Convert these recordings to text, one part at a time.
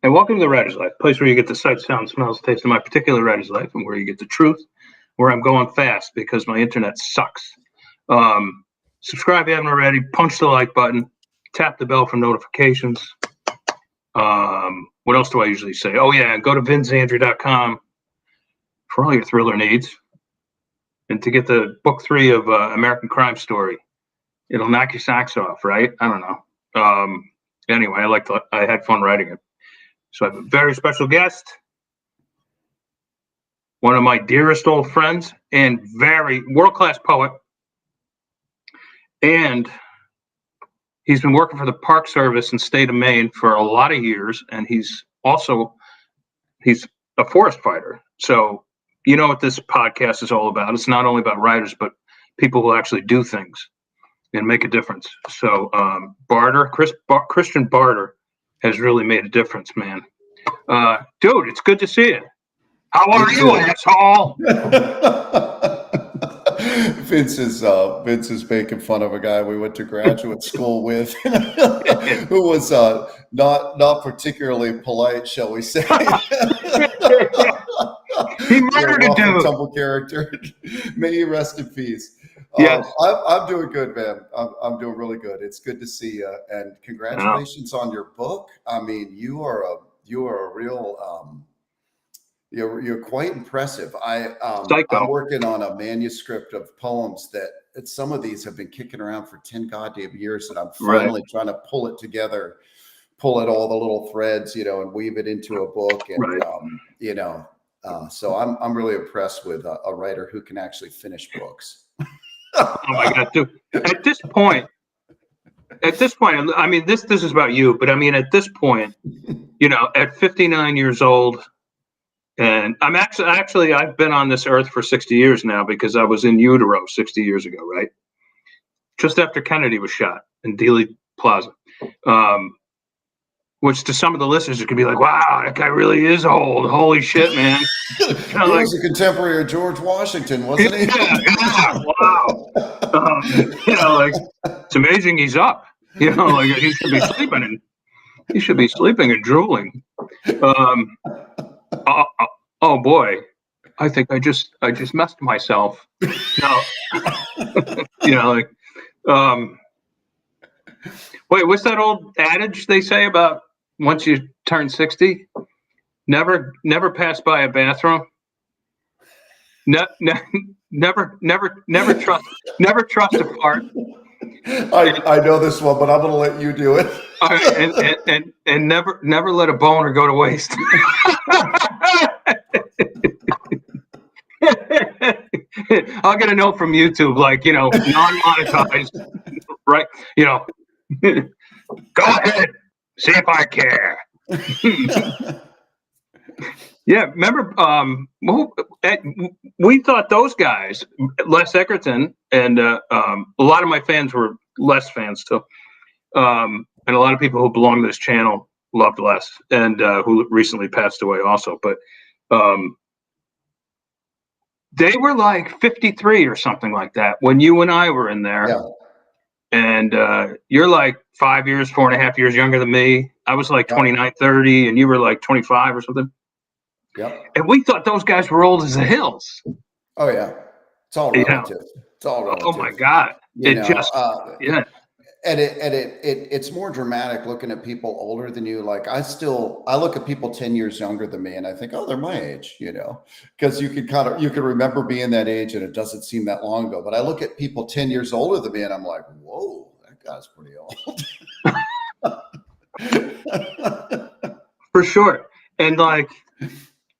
And welcome to the Writer's Life, a place where you get the sight, sound, smells, taste of my particular writer's life, and where you get the truth, where I'm going fast because my internet sucks. Subscribe if you haven't already, punch the like button, tap the bell for notifications. What else do I usually say? Oh, yeah, go to vinzandri.com for all your thriller needs. And to get the book 3 of American Crime Story, it'll knock your socks off, right? I don't know. Anyway, I had fun writing it. So I have a very special guest, one of my dearest old friends and very world-class poet. And he's been working for the Park Service in the state of Maine for a lot of years. And he's a forest fighter. So you know what this podcast is all about. It's not only about writers, but people who actually do things and make a difference. So Christian Barter has really made a difference, man. Dude, it's good to see you. How are you, asshole? Vince is making fun of a guy we went to graduate school with who was not particularly polite, shall we say. He murdered a dude. Tumble character. May he rest in peace. Yes. I'm doing good, man. I'm doing really good. It's good to see you, and congratulations on your book. I mean, you are a real you're quite impressive. I'm working on a manuscript of poems that some of these have been kicking around for 10 goddamn years, and I'm finally trying to pull it together, pull at all the little threads, and weave it into a book. And so I'm really impressed with a writer who can actually finish books. Oh my God, dude! At this point, I mean, this is about you, but I mean, at this point, at 59 years old, and I'm actually I've been on this earth for 60 years now because I was in utero 60 years ago, right? Just after Kennedy was shot in Dealey Plaza, which to some of the listeners it could be like, wow, that guy really is old. Holy shit, man! He was a contemporary of George Washington, wasn't he? Yeah, wow. It's amazing he's up. He should be sleeping and drooling. Oh boy, I think I just messed myself. Wait, what's that old adage they say about once you turn 60, never pass by a bathroom? Never trust a fart. I know this one, but I'm going to let you do it. And never let a boner go to waste. I'll get a note from YouTube, non-monetized, right? Go ahead, see if I care. Yeah, remember, we thought those guys, Les Edgerton, and a lot of my fans were Les fans too, and a lot of people who belong to this channel loved Les, and who recently passed away also. But they were like 53 or something like that when you and I were in there. Yeah. And you're like 4.5 years younger than me. I was like 29, 30, and you were like 25 or something. Yep. And we thought those guys were old as the hills. Oh yeah, it's all relative. It's all relative. Oh my God! And it's more dramatic looking at people older than you. Like I look at people 10 years younger than me, and I think, oh, they're my age, because you can remember being that age, and it doesn't seem that long ago. But I look at people 10 years older than me, and I'm like, whoa, that guy's pretty old. For sure, and like.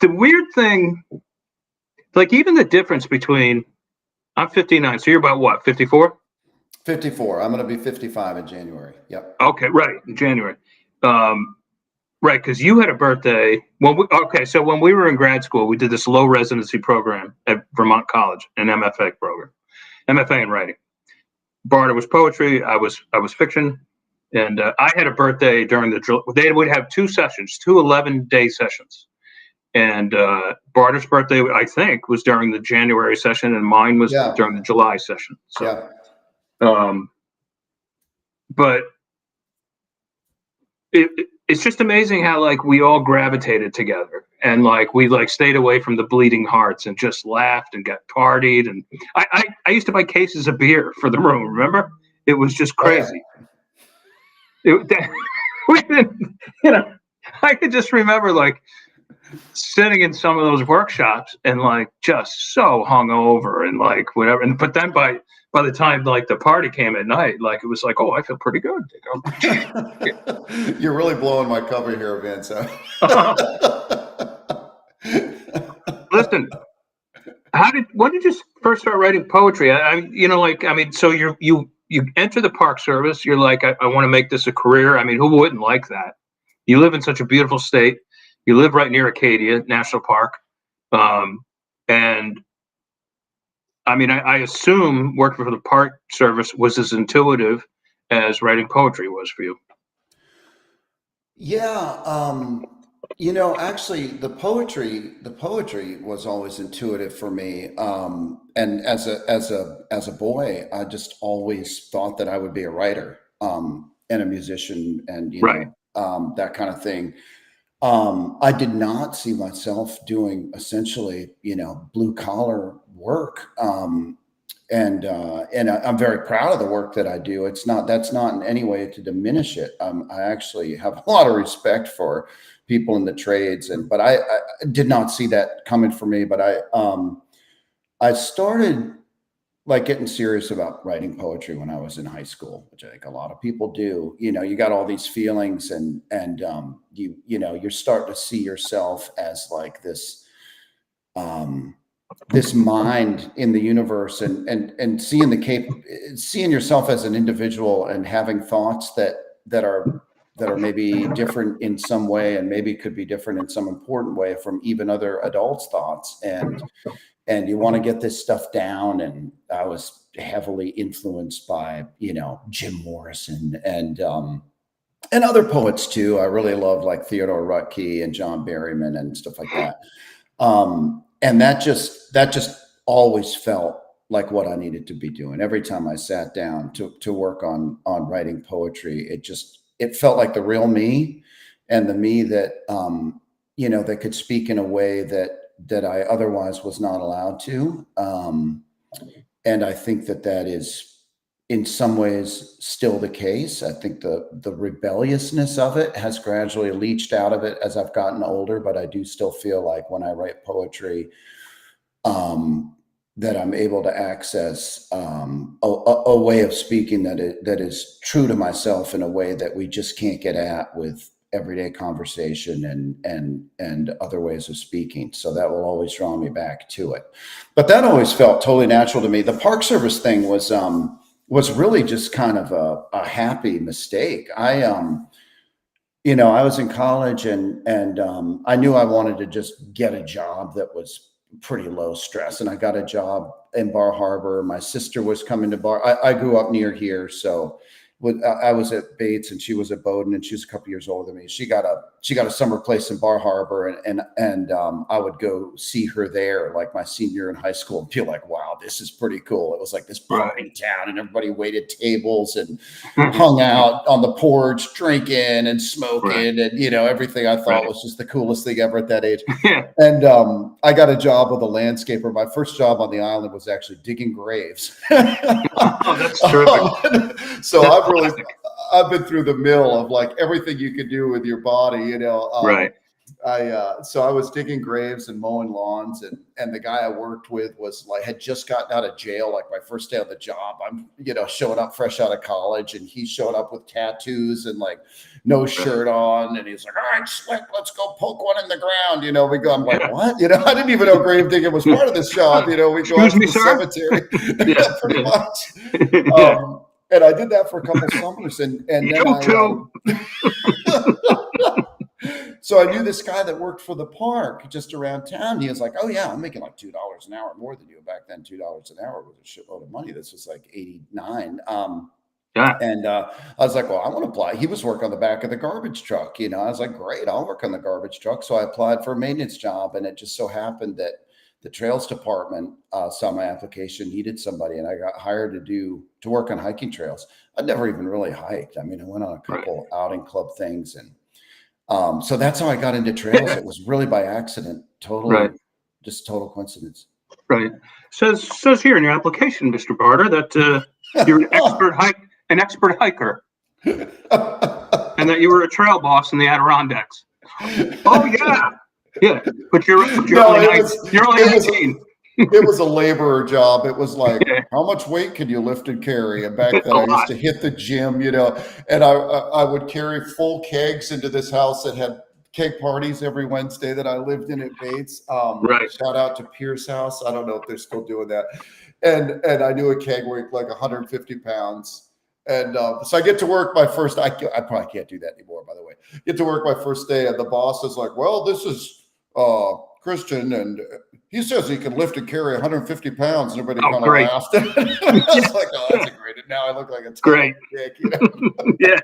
The weird thing, like even the difference between, I'm 59, so you're about what, 54? 54. I'm going to be 55 in January. Yep. Okay, right, in January. Right, because you had a birthday. So when we were in grad school, we did this low residency program at Vermont College, an MFA program, MFA in writing. Barter was poetry, I was fiction, and I had a birthday during they would have 2 sessions, 2 11-day sessions. And Barter's birthday, I think, was during the January session, and mine was during the July session. So, but it's just amazing how like we all gravitated together, and like we like stayed away from the bleeding hearts and just laughed and got partied. And I used to buy cases of beer for the room. Remember, it was just crazy. We didn't, you know, I could just remember like sitting in some of those workshops and like just so hungover and like whatever. And but then by the time like the party came at night, like it was like, oh, I feel pretty good. You're really blowing my cover here, Vince. Listen, when did you first start writing poetry? So you enter the Park Service. You're like, I want to make this a career. I mean, who wouldn't like that? You live in such a beautiful state. You live right near Acadia National Park. And I mean, I assume working for the Park Service was as intuitive as writing poetry was for you. Yeah. Actually the poetry was always intuitive for me. And as a boy, I just always thought that I would be a writer, and a musician, and, Right. That kind of thing. I did not see myself doing essentially, blue collar work. And I'm very proud of the work that I do. That's not in any way to diminish it. I actually have a lot of respect for people in the trades, but I did not see that coming for me. But I started like getting serious about writing poetry when I was in high school, which I think a lot of people do. You got all these feelings, and you're starting to see yourself as like this mind in the universe, and seeing yourself as an individual, and having thoughts that are maybe different in some way, and maybe could be different in some important way from even other adults' thoughts. And you want to get this stuff down. And I was heavily influenced by, Jim Morrison and other poets too. I really love like Theodore Roethke and John Berryman and stuff like that. And that just always felt like what I needed to be doing. Every time I sat down to work on writing poetry, it felt like the real me, and the me that, that could speak in a way that I otherwise was not allowed to. And I think that is in some ways still the case. I think the rebelliousness of it has gradually leached out of it as I've gotten older, but I do still feel like when I write poetry, that I'm able to access a way of speaking that is true to myself in a way that we just can't get at with everyday conversation and other ways of speaking. So that will always draw me back to it. But that always felt totally natural to me. The Park Service thing was really just kind of a happy mistake. I was in college, and I knew I wanted to just get a job that was pretty low stress. And I got a job in Bar Harbor. My sister was coming to I grew up near here. So I was at Bates and she was at Bowdoin, and she was a couple years older than me. She got a summer place in Bar Harbor, and I would go see her there like my senior year in high school and feel like, wow, this is pretty cool. It was like this boring town, and everybody waited tables and hung out on the porch drinking and smoking, and everything I thought was just the coolest thing ever at that age. And I got a job with a landscaper. My first job on the island was actually digging graves. Oh, that's terrific. So I've been through the mill of like everything you could do with your body, Right. So I was digging graves and mowing lawns, and the guy I worked with was like, had just gotten out of jail, like my first day on the job. I'm, showing up fresh out of college, and he showed up with tattoos and like no shirt on. And he's like, all right, Slick, let's go poke one in the ground. We go, I'm like, what? I didn't even know grave digging was part of this job. We go out to the cemetery. Pretty much. And I did that for a couple summers, and then so I knew this guy that worked for the park just around town. He was like, oh yeah, I'm making like $2 an hour more than you. Back then, $2 an hour was a shitload of money. This was like 89. And I was like, well, I want to apply. He was working on the back of the garbage truck. I was like, great, I'll work on the garbage truck. So I applied for a maintenance job, and it just so happened that the trails department saw my application, needed somebody, and I got hired to work on hiking trails. I'd never even really hiked. I mean, I went on a couple outing club things, and so that's how I got into trails. It was really by accident, totally, just total coincidence. Right. Says here in your application, Mr. Barter, that you're an expert hiker, and that you were a trail boss in the Adirondacks. Oh yeah. But you're only 19. It was a laborer job. It was like, how much weight can you lift and carry? And back then I used to hit the gym, and I would carry full kegs into this house that had keg parties every Wednesday that I lived in at Bates. Shout out to Pierce House. I don't know if they're still doing that. And I knew a keg weighed like 150 pounds. And so I get to work my first, I probably can't do that anymore, by the way. Get to work my first day, and the boss is like, well, this is Christian, and he says he can lift and carry 150 pounds. And everybody kind of laughed. I was like, oh, that's great. And now I look like a great dick, Yeah,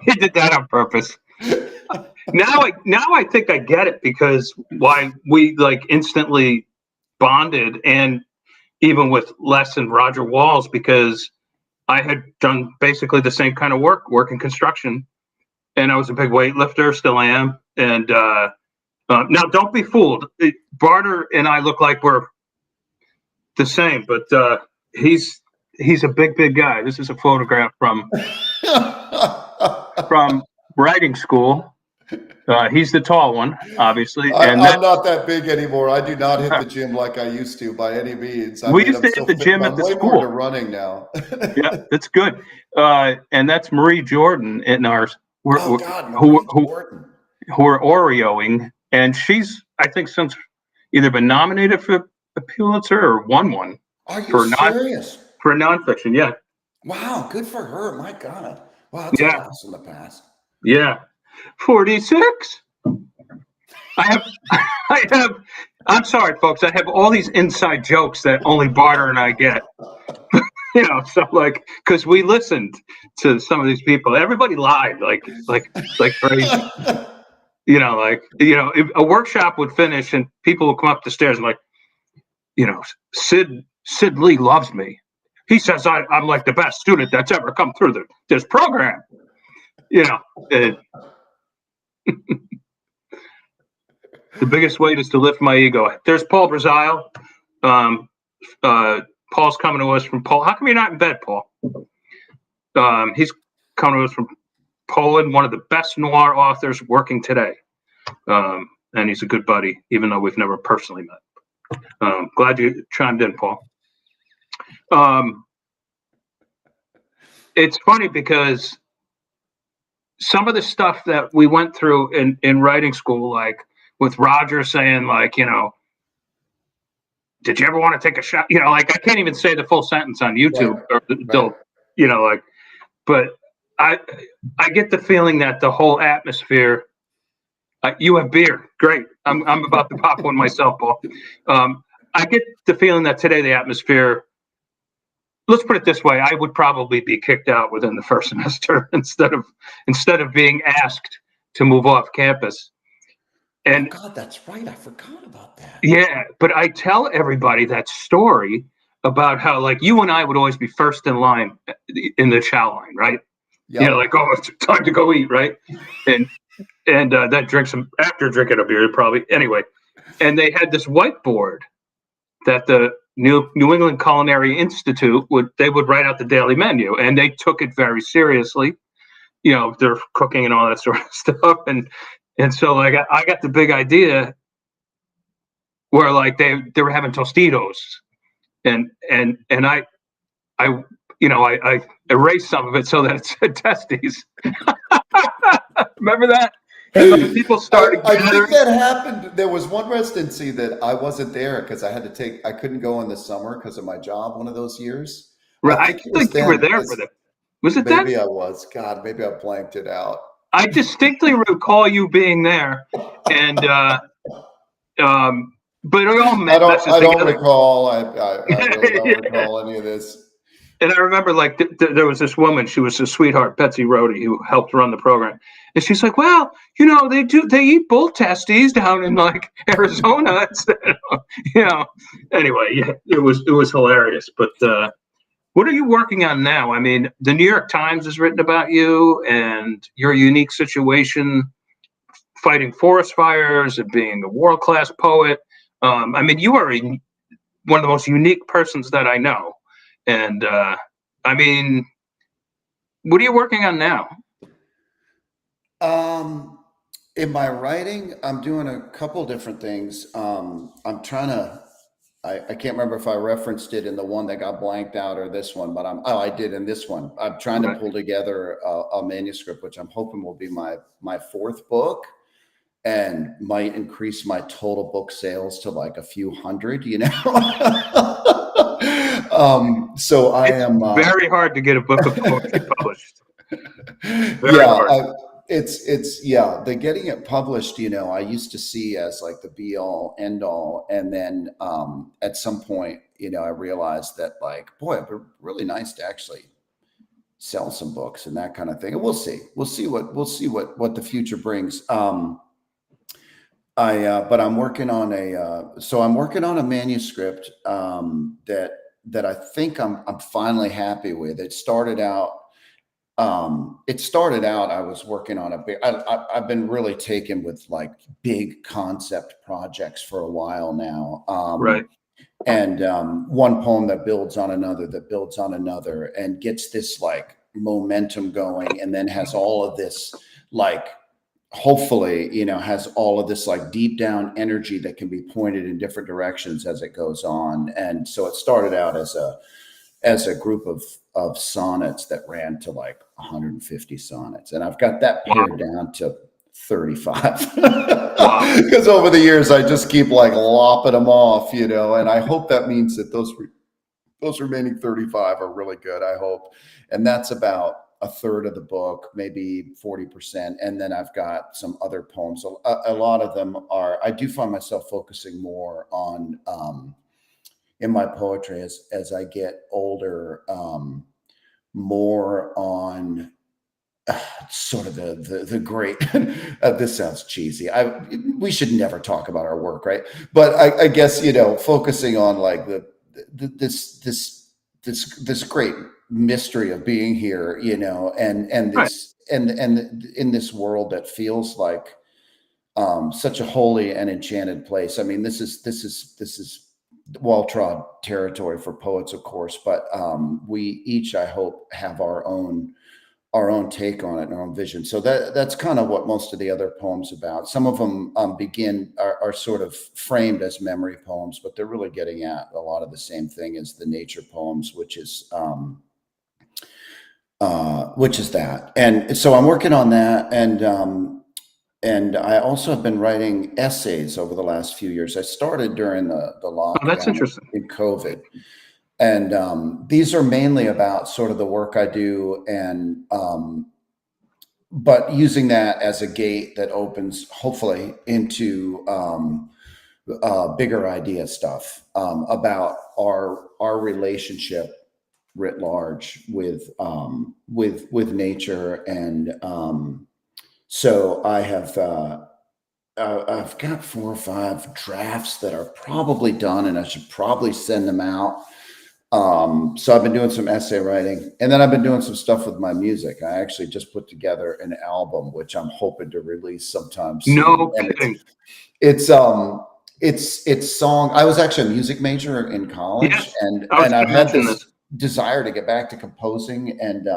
he did that on purpose. Now I think I get it, because why we like instantly bonded, and even with Les and Roger Walls, because I had done basically the same kind of work in construction, and I was a big weightlifter, still am. And now don't be fooled. Barter and I look like we're the same, but he's a big guy. This is a photograph from writing school. He's the tall one, obviously. I'm not that big anymore. I do not hit the gym like I used to by any means. We used to hit the gym at the school. More to running now. Yeah, that's good. And that's Marie Jordan in ours. Who are Oreoing, and she's, I think, since either been nominated for a Pulitzer or won one. Are you serious? For nonfiction, yeah. Wow, good for her. My God. Wow, that's a blast in the past. Yeah. 46. I'm sorry, folks. I have all these inside jokes that only Barter and I get. So like, because we listened to some of these people. Everybody lied like crazy. If a workshop would finish and people would come up the stairs and like, Sid Lee loves me. He says I'm like the best student that's ever come through this program. The biggest weight is to lift my ego. There's Paul Brazile. Paul's coming to us from Paul. How come you're not in bed, Paul? He's coming to us from Poland, one of the best noir authors working today. And he's a good buddy, even though we've never personally met. Glad you chimed in, Paul. It's funny because some of the stuff that we went through in writing school, like with Roger saying, like, did you ever want to take a shot? I can't even say the full sentence on YouTube, but I get the feeling that the whole atmosphere, you have beer. Great. I'm about to pop one myself, Paul. I get the feeling that today the atmosphere, let's put it this way, I would probably be kicked out within the first semester instead of being asked to move off campus. And God, that's right. I forgot about that. Yeah, but I tell everybody that story about how, like, you and I would always be first in line in the chow line, right? Yep. Like, oh, it's time to go eat, right? And then drink some after drinking a beer, probably. Anyway, and they had this whiteboard that the New England Culinary Institute would write out the daily menu, and they took it very seriously. They're cooking and all that sort of stuff, and so like I got the big idea where like they were having Tostitos, and I erased some of it so that it said Testies. Remember that? People started. I think that happened. There was one residency that I wasn't there because I couldn't go in the summer because of my job. One of those years. Right. I think you were there for that. Was it that? Maybe I was. God, maybe I blanked it out. I distinctly recall you being there, and but it all met. I don't recall. I really don't recall any of this. And I remember, like, there was this woman. She was a sweetheart, Betsy Rohde, who helped run the program. And she's like, well, they eat bull testes down in like Arizona instead of, anyway, yeah, it was hilarious. But what are you working on now? I mean, the New York Times has written about you and your unique situation fighting forest fires and being a world-class poet. I mean, you are one of the most unique persons that I know. And I mean, what are you working on now? In my writing, I'm doing a couple different things. I'm trying to, I can't remember if I referenced it in the one that got blanked out or this one, but I did in this one. I'm trying to pull together a manuscript, which I'm hoping will be my fourth book and might increase my total book sales to like a few hundred, So I am very hard to get a book of poetry published. Very hard. The getting it published, I used to see as like the be all end all. And then at some point, I realized that like, boy, it'd be really nice to actually sell some books and that kind of thing. And we'll see what the future brings. But I'm working on a manuscript that I think I'm finally happy with. It started out. I was working on I've been really taken with like big concept projects for a while now. Right. And one poem that builds on another and gets this like momentum going, and then has all of this like, hopefully, has all of this like deep down energy that can be pointed in different directions as it goes on. And so it started out as a group of sonnets that ran to like 150 sonnets. And I've got that pared down to 35 because over the years, I just keep like lopping them off, and I hope that means that those remaining 35 are really good. I hope. And that's about a third of the book, maybe 40%. And then I've got some other poems. A lot of them I do find myself focusing more on, in my poetry as I get older, more on sort of the great, this sounds cheesy. We should never talk about our work, right? But I guess, focusing on like this great mystery of being here, and this, and in this world that feels like such a holy and enchanted place. I mean, this is well-trod territory for poets, of course, but we each, I hope, have our own take on it and our own vision. So that's kind of what most of the other poems about. Some of them are sort of framed as memory poems, but they're really getting at a lot of the same thing as the nature poems, which is that. And so I'm working on that. And I also have been writing essays over the last few years. I started during the lockdown. Oh, that's interesting. In COVID. And these are mainly about sort of the work I do, and but using that as a gate that opens, hopefully, into bigger idea stuff about our relationship writ large with nature. And so I've got 4 or 5 drafts that are probably done, and I should probably send them out. So I've been doing some essay writing, and then I've been doing some stuff with my music. I actually just put together an album, which I'm hoping to release sometime soon. No kidding. It's song. I was actually a music major in college, Yes, and I've had this desire to get back to composing, and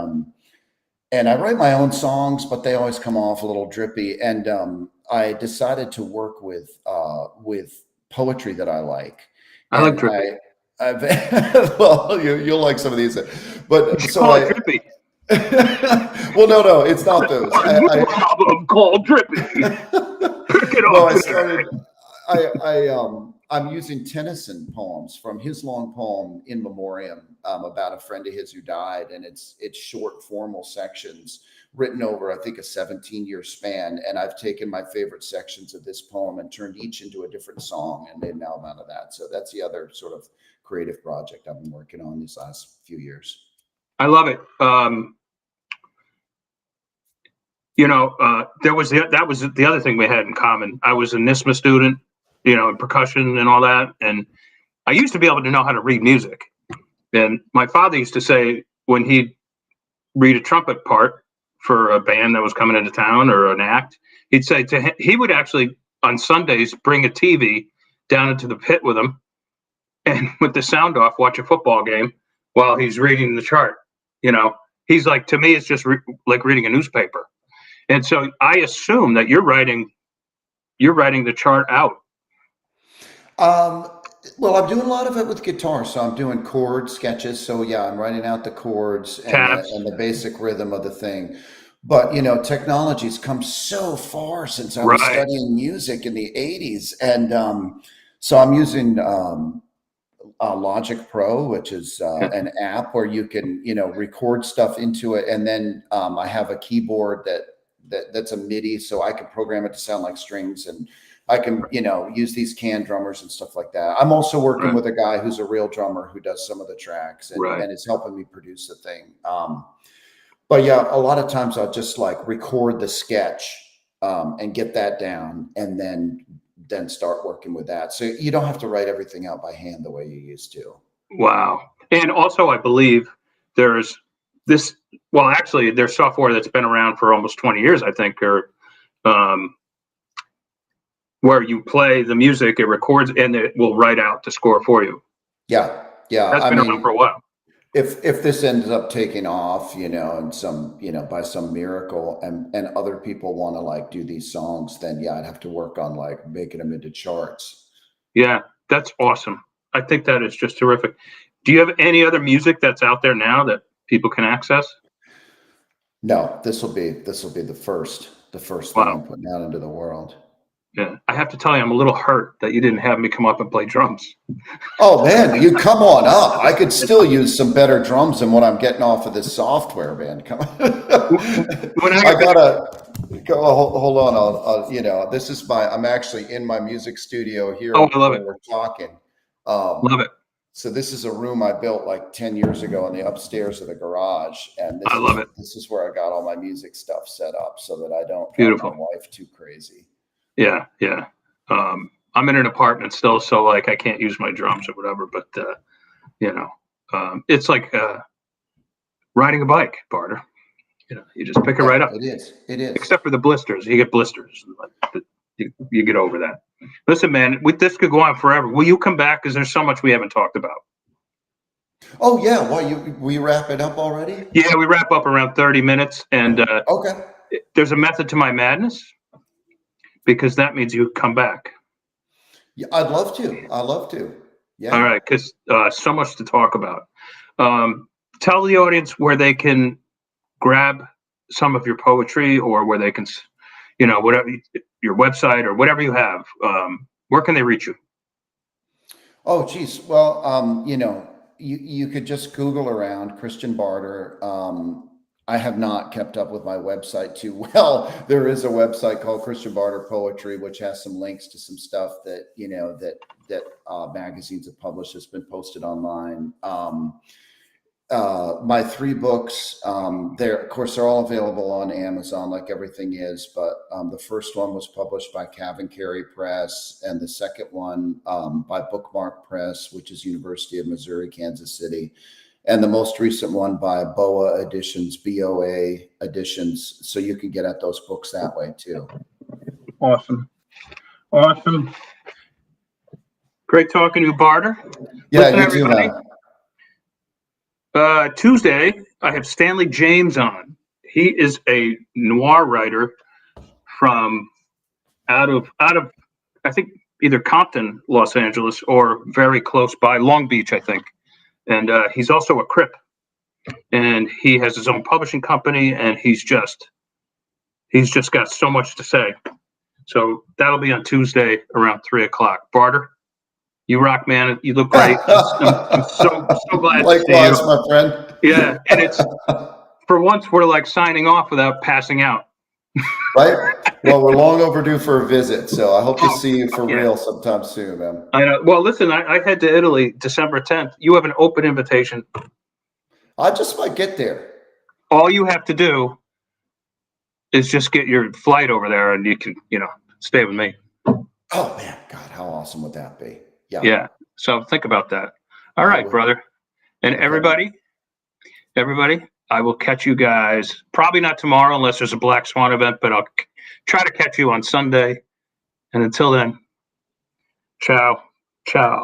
I write my own songs, but they always come off a little drippy. And I decided to work with poetry that I like. I like drippy. Well, you'll like some of these, but so drippy. Well, no, it's not those. Album called Drippy. I'm using Tennyson poems from his long poem In Memoriam about a friend of his who died, and it's short formal sections written over, I think, a 17-year span. And I've taken my favorite sections of this poem and turned each into a different song and made an album out of that. So that's the other sort of creative project I've been working on these last few years. I love it. That was the other thing we had in common. I was a NISMA student, in percussion and all that. And I used to be able to know how to read music. And my father used to say when he'd read a trumpet part for a band that was coming into town or an act, he'd say to him, he would actually on Sundays bring a TV down into the pit with him and with the sound off, watch a football game while he's reading the chart. He's like, to me, it's just like reading a newspaper. And so I assume that you're writing the chart out. Well, I'm doing a lot of it with guitar, so I'm doing chord sketches. So yeah, I'm writing out the chords and the basic rhythm of the thing. But technology's come so far since I was studying music in the '80s, and so I'm using Logic Pro, which is an app where you can record stuff into it, and then I have a keyboard that's a MIDI, so I can program it to sound like strings, and I can use these can drummers and stuff like that. I'm also working with a guy who's a real drummer who does some of the tracks and is helping me produce the thing. But yeah, a lot of times I'll just like record the sketch and get that down, and then start working with that. So you don't have to write everything out by hand the way you used to. Wow. And also I believe there's software that's been around for almost 20 years, I think, or where you play the music, it records, and it will write out the score for you. Yeah. That's been around for a while. If this ends up taking off, and some, by some miracle, and other people want to like do these songs, then yeah, I'd have to work on like making them into charts. Yeah, that's awesome. I think that is just terrific. Do you have any other music that's out there now that people can access? No, this will be the first thing I'm putting out into the world. Yeah, I have to tell you, I'm a little hurt that you didn't have me come up and play drums. Oh man, you come on up. I could still use some better drums than what I'm getting off of this software, man. Come on. I gotta go. Hold on. This is I'm actually in my music studio here. Oh, I love it. We're talking. Love it. So this is a room I built like 10 years ago in the upstairs of the garage, and I love it. This is where I got all my music stuff set up so that I don't drive my wife too crazy. Yeah. I'm in an apartment still, so like I can't use my drums or whatever, but it's like riding a bike, Barter. You just pick it right up. It is. Except for the blisters. You get blisters. You get over that. Listen, man, this could go on forever. Will you come back? Because there's so much we haven't talked about. Oh yeah. Well, we wrap it up already? Yeah, we wrap up around 30 minutes, and okay. There's a method to my madness, because that means you come back. Yeah, I'd love to. Yeah. All right, because so much to talk about. Tell the audience where they can grab some of your poetry, or where they can, whatever, your website or whatever you have. Where can they reach you? Oh, geez. Well, you could just Google around Christian Barter. I have not kept up with my website too well. There is a website called Christian Barter Poetry, which has some links to some stuff that, that magazines have published that's been posted online. My 3 books, of course, they're all available on Amazon, like everything is. But the first one was published by Cav and Carey Press, and the second one by Bookmark Press, which is University of Missouri, Kansas City. And the most recent one by BOA Editions, BOA Editions. So you can get at those books that way too. Awesome. Great talking to you, Barter. Yeah, you too, man. Tuesday, I have Stanley James on. He is a noir writer from out of I think either Compton, Los Angeles, or very close by Long Beach, I think. And he's also a Crip, and he has his own publishing company, and he's just got so much to say. So that'll be on Tuesday around 3:00. Barter, you rock, man. You look great. I'm so glad to see you. Likewise, my friend. Yeah, and it's for once we're like signing off without passing out. Right? Well, we're long overdue for a visit, so I hope to see you for real sometime soon, man. I know. Well, listen, I head to Italy December 10th. You have an open invitation. I just might get there. All you have to do is just get your flight over there and you can, stay with me. Oh man, God, how awesome would that be? Yeah. Yeah. So think about that. All right, brother. And Okay. everybody, I will catch you guys probably not tomorrow unless there's a Black Swan event, but I'll try to catch you on Sunday. And until then, ciao, ciao.